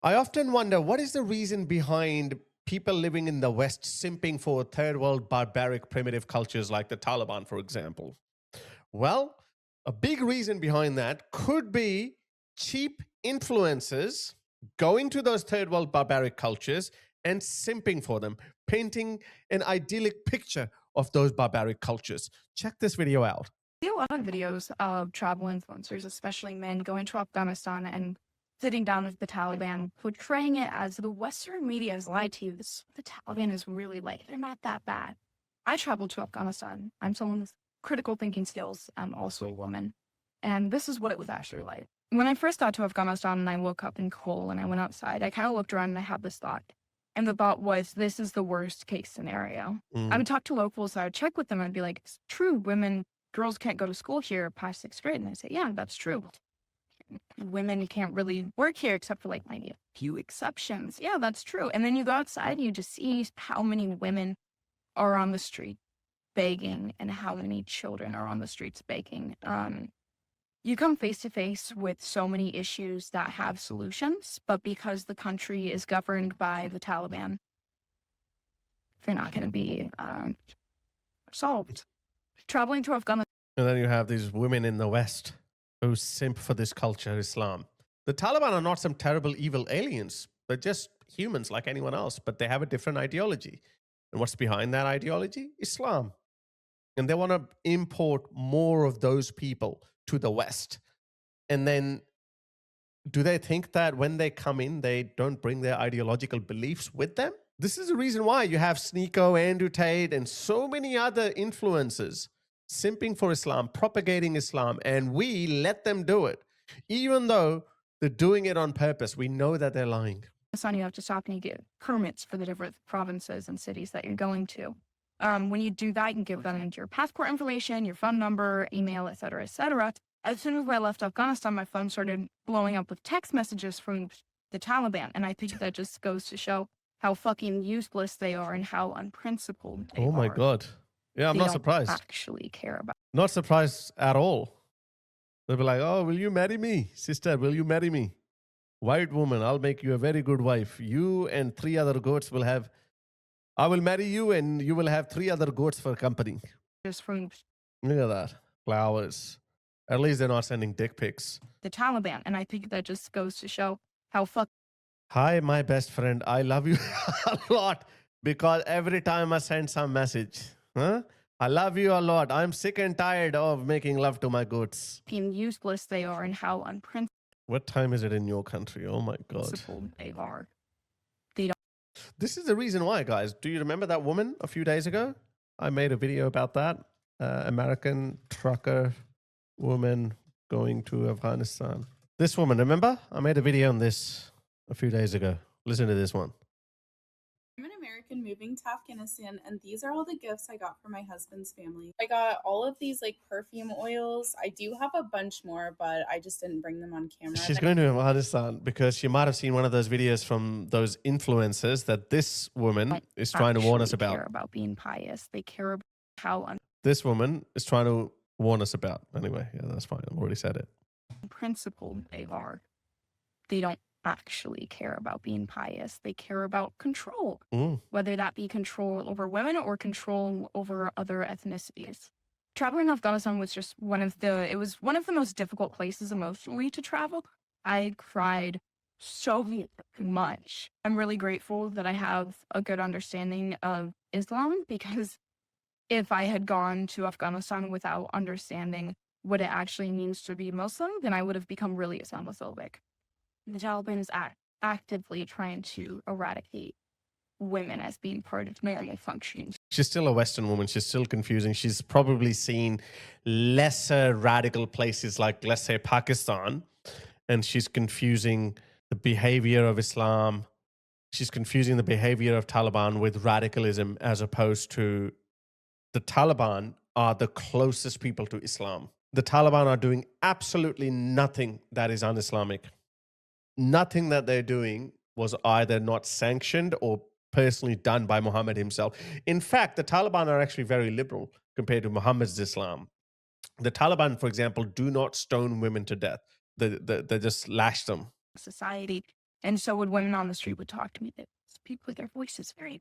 I often wonder what is the reason behind people living in the West simping for third world barbaric primitive cultures like the Taliban, for example. Well, a big reason behind that could be cheap influencers going to those third world barbaric cultures and simping for them, painting an idyllic picture of those barbaric cultures. Check this video out. See a lot of videos of travel influencers, especially men, going to Afghanistan and sitting down with the Taliban, portraying it as the Western media has lied to you. The Taliban is really like, they're not that bad. I traveled to Afghanistan. I'm someone with critical thinking skills. I'm also a woman. And this is what it was actually like. When I first got to Afghanistan and I woke up in Kabul and I went outside, I kind of looked around and I had this thought. And the thought was, this is the worst case scenario. I would talk to locals, I would check with them, I'd be like, it's true, girls can't go to school here past 6th grade. And I say, yeah, that's true. Women can't really work here except for like maybe a few exceptions. Yeah, that's true. And then you go outside and you just see how many women are on the street begging and how many children are on the streets begging. You come face to face with so many issues that have solutions, but because the country is governed by the Taliban, they're not going to be solved. Traveling to Afghanistan. And then you have these women in the West who simp for this culture, Islam. The Taliban are not some terrible evil aliens. They're just humans like anyone else, but they have a different ideology. And what's behind that ideology? Islam. And they want to import more of those people to the West. And then do they think that when they come in, they don't bring their ideological beliefs with them? This is the reason why you have Sneeko, Andrew Tate, and so many other influencers simping for Islam, propagating Islam, and we let them do it. Even though they're doing it on purpose, we know that they're lying. You have to stop and you get permits for the different provinces and cities that you're going to. When you do that, you can give them your passport information, your phone number, email, et cetera, et cetera. As soon as I left Afghanistan, my phone started blowing up with text messages from the Taliban. And I think that just goes to show how fucking useless they are and how unprincipled they are. Oh my God. Yeah, I'm not surprised. Actually care about. Not surprised at all. They'll be like, oh, will you marry me? Sister, will you marry me? White woman, I'll make you a very good wife. You and 3 other goats will have, I will marry you and you will have 3 other goats for company. Just from. Look at that. Flowers. At least they're not sending dick pics. The Taliban. And I think that just goes to show how Hi, my best friend. I love you a lot because every time I send some message, I love you a lot. I'm sick and tired of making love to my goats. Useless they are and how unprincipled. What time is it in your country? Oh my God. They are. This is the reason why, guys. Do you remember that woman a few days ago? I made a video about that. American trucker woman going to Afghanistan. This woman, remember? I made a video on this a few days ago. Listen to this one. I'm an American moving to Afghanistan, and these are all the gifts I got for my husband's family. I got all of these like perfume oils. I do have a bunch more, but I just didn't bring them on camera. She's going to Afghanistan because she might have seen one of those videos from those influencers that this woman is trying to warn us about. They care about being pious. They care about how this woman is trying to warn us about. Anyway, yeah, that's fine. I've already said it. Principled they are. They don't actually care about being pious. They care about control, whether that be control over women or control over other ethnicities. Traveling in Afghanistan was just one of the most difficult places emotionally to travel. I cried so much. I'm really grateful that I have a good understanding of Islam, because if I had gone to Afghanistan without understanding what it actually means to be Muslim, then I would have become really Islamophobic. The Taliban is actively trying to eradicate women as being part of normal functioning. She's still a Western woman. She's still confusing. She's probably seen lesser radical places like, let's say, Pakistan, and she's confusing the behavior of Islam. She's confusing the behavior of Taliban with radicalism, as opposed to the Taliban are the closest people to Islam. The Taliban are doing absolutely nothing that is un-Islamic. Nothing that they're doing was either not sanctioned or personally done by Muhammad himself. In fact, the Taliban are actually very liberal compared to Muhammad's Islam. The Taliban, for example, do not stone women to death. They just lash them. Society And so would women on the street would talk to me. They speak with their voices very.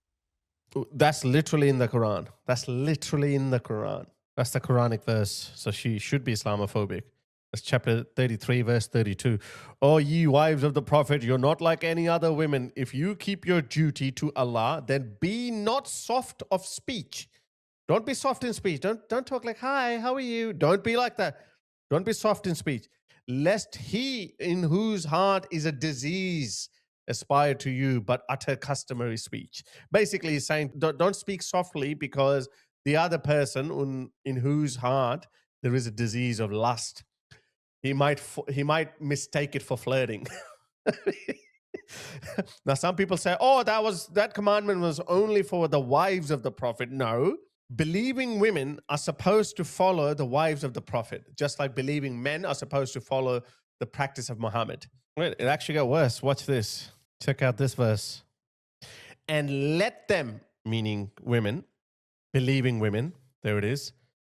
That's literally in the Quran. That's literally in the Quran. That's the Quranic verse. So she should be Islamophobic. That's chapter 33, verse 32. O ye wives of the Prophet, you're not like any other women. If you keep your duty to Allah, then be not soft of speech. Don't be soft in speech. Don't talk like, hi, how are you? Don't be like that. Don't be soft in speech. Lest he in whose heart is a disease aspire to you, but utter customary speech. Basically, he's saying, don't speak softly because the other person in whose heart there is a disease of lust, he might mistake it for flirting. Now, some people say, oh, that commandment was only for the wives of the Prophet. No. Believing women are supposed to follow the wives of the Prophet, just like believing men are supposed to follow the practice of Muhammad. Wait, it actually got worse. Watch this. Check out this verse. And let them, meaning women, believing women, there it is,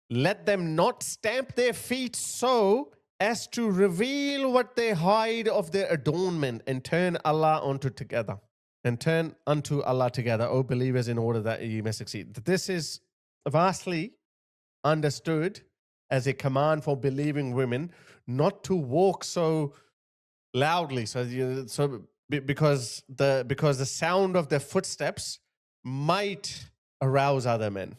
let them not stamp their feet so as to reveal what they hide of their adornment and turn Allah unto together. And turn unto Allah together, O believers, in order that you may succeed. This is vastly understood as a command for believing women not to walk so loudly, because the sound of their footsteps might arouse other men.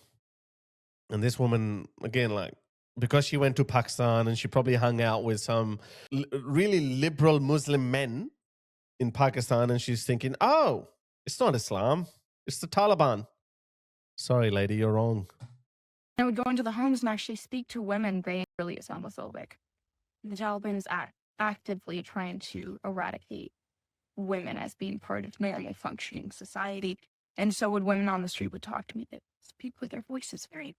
And this woman, again, like, because she went to Pakistan and she probably hung out with some really liberal Muslim men in Pakistan, and she's thinking, oh, it's not Islam, it's the Taliban. Sorry, lady, you're wrong. I would go into the homes and actually speak to women very really Islamophobic. The Taliban is actively trying to eradicate women as being part of normal functioning society. And so would women on the street would talk to me. They speak with their voices very.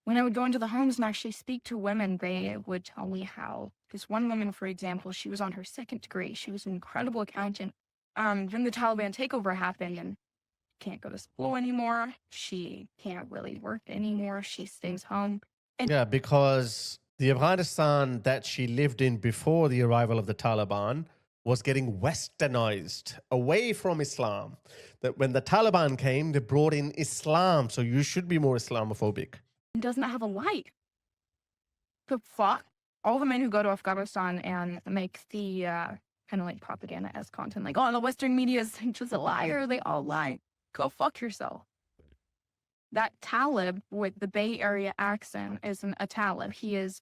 When I would go into the homes and actually speak to women, they would tell me how. This one woman, for example, she was on her second degree. She was an incredible accountant. Then the Taliban takeover happened and can't go to school anymore. She can't really work anymore. She stays home. Yeah, because the Afghanistan that she lived in before the arrival of the Taliban was getting westernized away from Islam. That when the Taliban came, they brought in Islam. So you should be more Islamophobic. Doesn't have a light. The fuck? All the men who go to Afghanistan and make the kind of like propaganda as content, like, oh, the Western media is just a liar. They all lie. Go fuck yourself. That Talib with the Bay Area accent isn't a Talib. He is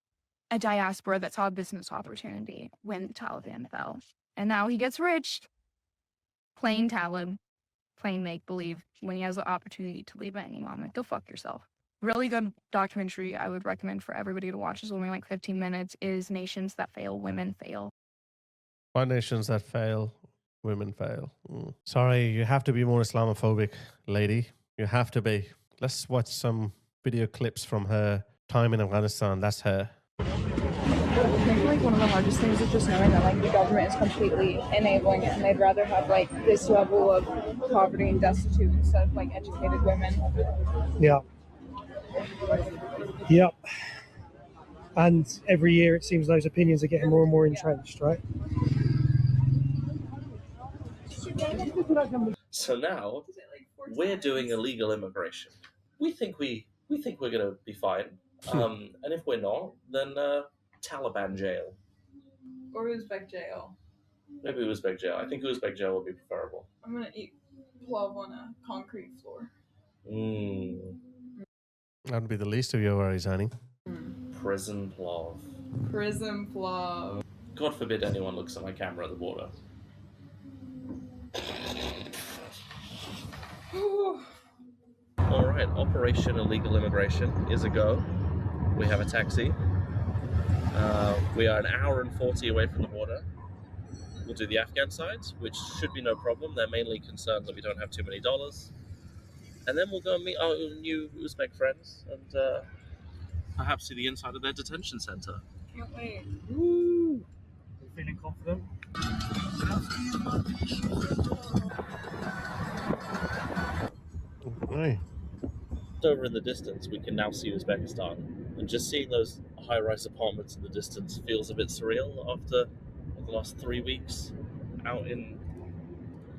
a diaspora that saw a business opportunity when the Taliban fell. And now he gets rich. Plain Talib. Plain make-believe when he has the opportunity to leave at any moment. Go fuck yourself. Really good documentary I would recommend for everybody to watch. It's only like 15 minutes. Is Nations That Fail, Women Fail. Why nations that fail, women fail. Sorry, you have to be more Islamophobic, lady. You have to be. Let's watch some video clips from her time in Afghanistan. That's her. I think like one of the hardest things is just knowing that like the government is completely enabling it, and they'd rather have like this level of poverty and destitute instead of like educated women. Yeah. Yep. And every year it seems those opinions are getting more and more entrenched, right? So now we're doing illegal immigration. We think we're going to be fine. And if we're not, then Taliban jail. Or Uzbek jail. Maybe Uzbek jail. I think Uzbek jail would be preferable. I'm gonna eat plov on a concrete floor. That would be the least of your worries, honey. Prison plov. Prison plov. God forbid anyone looks at my camera at the border. All right, Operation Illegal Immigration is a go. We have a taxi. We are an hour and 40 away from the border. We'll do the Afghan sides, which should be no problem. They're mainly concerned that we don't have too many dollars. And then we'll go and meet our new Uzbek friends and perhaps see the inside of their detention center. Can't wait. Woo! You feeling confident? Right. Over in the distance, we can now see Uzbekistan. And just seeing those high-rise apartments in the distance feels a bit surreal after the last 3 weeks out in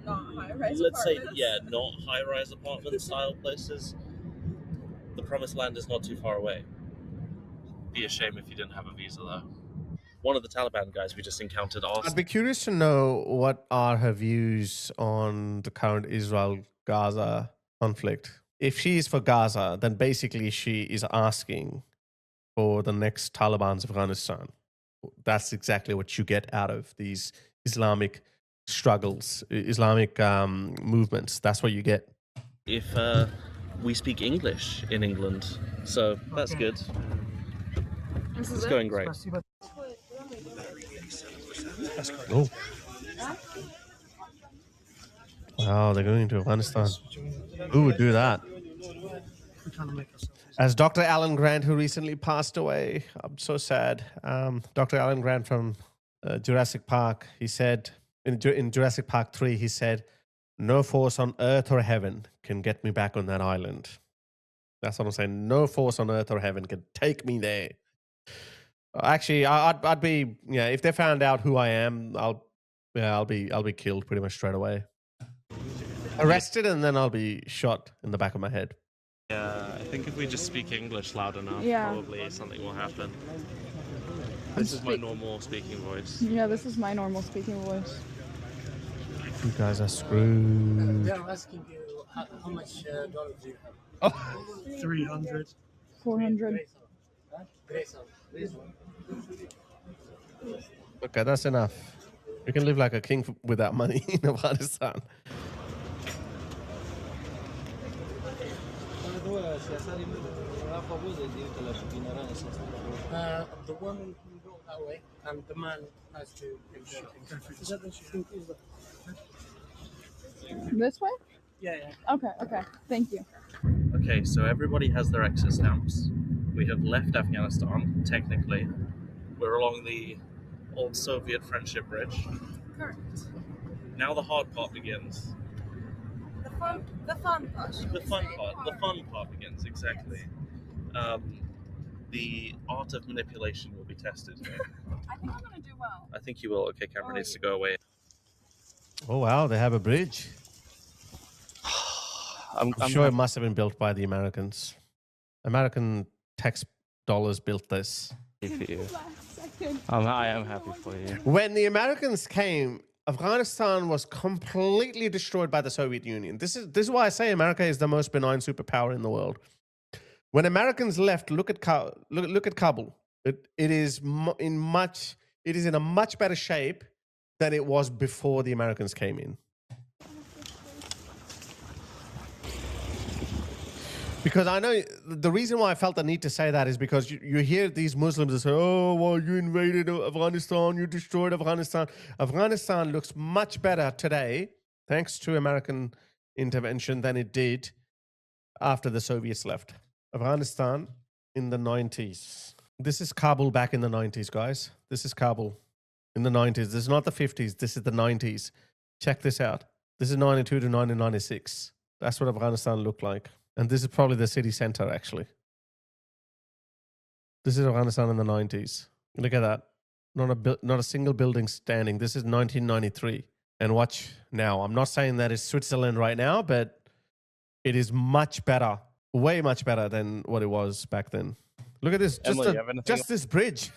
not high-rise let's say, apartments. yeah, not high-rise apartment style places. The promised land is not too far away. Be a shame if you didn't have a visa though. One of the Taliban guys we just encountered I'd asked, be curious to know what are her views on the current Israel-Gaza conflict. If she is for Gaza, then basically she is asking for the next Taliban's Afghanistan. That's exactly what you get out of these Islamic struggles, Islamic movements. That's what you get. if we speak English in England, so that's good. This It's is going great. Oh. Wow, they're going to Afghanistan. Who would do that? As Dr. Alan Grant, who recently passed away, I'm so sad. Dr. Alan Grant from Jurassic Park, he said, in Jurassic Park 3, he said, "No force on earth or heaven can get me back on that island." That's what I'm saying. No force on earth or heaven can take me there. Actually, I'd be, yeah, if they found out who I am, I'll be killed pretty much straight away. Arrested, and then I'll be shot in the back of my head. Yeah, I think if we just speak English loud enough, Yeah. probably something will happen. This is my normal speaking voice. Yeah, this is my normal speaking voice. You guys are screwed. They're asking you how much dollars do you have? Oh, 300. 400. okay, that's enough. You can live like a king without money in Afghanistan. The woman can go that way, and the man has to go through This way? Yeah. Okay. Thank you. Okay, so everybody has their exit stamps. We have left Afghanistan, technically. We're along the old Soviet friendship bridge. correct. Now the hard part begins. The fun part. The fun part begins, exactly. The art of manipulation will be tested here. I think I'm gonna do well. I think you will. Okay, camera needs to go away. Oh wow, they have a bridge. I'm sure it must have been built by the Americans. American tax dollars built this. happy for you. I am happy for you. When the Americans came, Afghanistan was completely destroyed by the Soviet Union. This is why I say America is the most benign superpower in the world. When Americans left, look at Kabul. It is in a much better shape than it was before the Americans came in. Because I know the reason why I felt the need to say that is because you hear these Muslims that say, "Oh, well, you invaded Afghanistan, you destroyed Afghanistan." Afghanistan looks much better today, thanks to American intervention, than it did after the Soviets left. Afghanistan in the 90s. This is Kabul back in the 90s, guys. This is Kabul in the 90s. This is not the 50s. This is the 90s. Check this out. This is 92 to 1996. That's what Afghanistan looked like. And this is probably the city center, actually. This is Afghanistan in the 90s. Look at that. Not a single building standing. This is 1993. And watch now. I'm not saying that it's Switzerland right now, but it is much better. Way much better than what it was back then. Look at this. Just this bridge.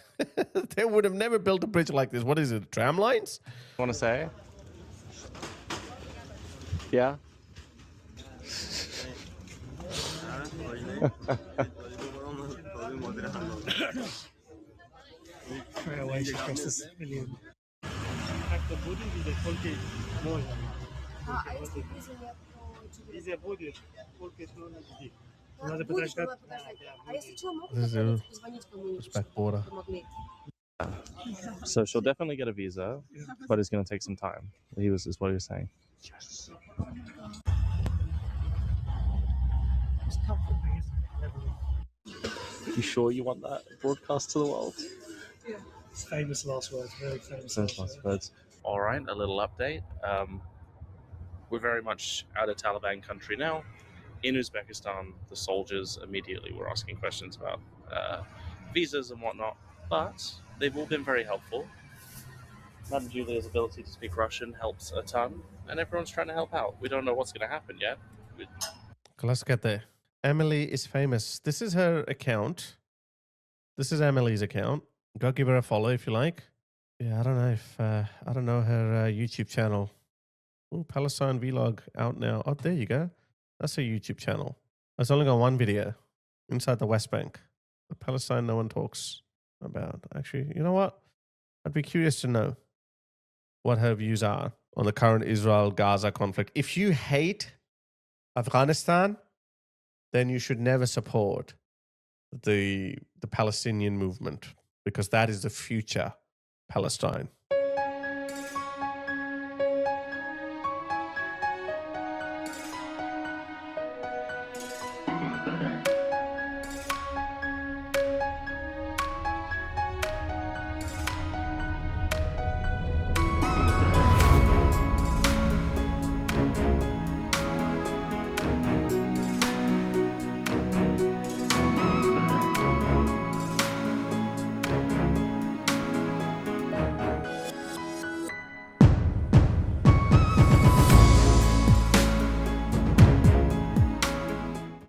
They would have never built a bridge like this. What is it? Tram lines? Want to say? Yeah? Croatia across the civilian. It's back border. So she'll definitely get a visa, but it's going to take some time. Is what he was saying. Yes. You sure you want that broadcast to the world? Yeah. Famous last words, very famous last words. All right, a little update. We're very much out of Taliban country now. In Uzbekistan, the soldiers immediately were asking questions about visas and whatnot, but they've all been very helpful. Madam Julia's ability to speak Russian helps a ton. and everyone's trying to help out. We don't know what's going to happen yet. Okay, let's get there. Emily is famous. This is her account. This is Emily's account. Go give her a follow if you like. Yeah, I don't know if I don't know her YouTube channel. Oh, Palestine vlog out now. Oh, there you go. That's her YouTube channel. It's only got one video inside the West Bank. The Palestine no one talks about. Actually, you know what? I'd be curious to know what her views are on the current Israel-Gaza conflict. If you hate Afghanistan, then you should never support the Palestinian movement, because that is the future Palestine.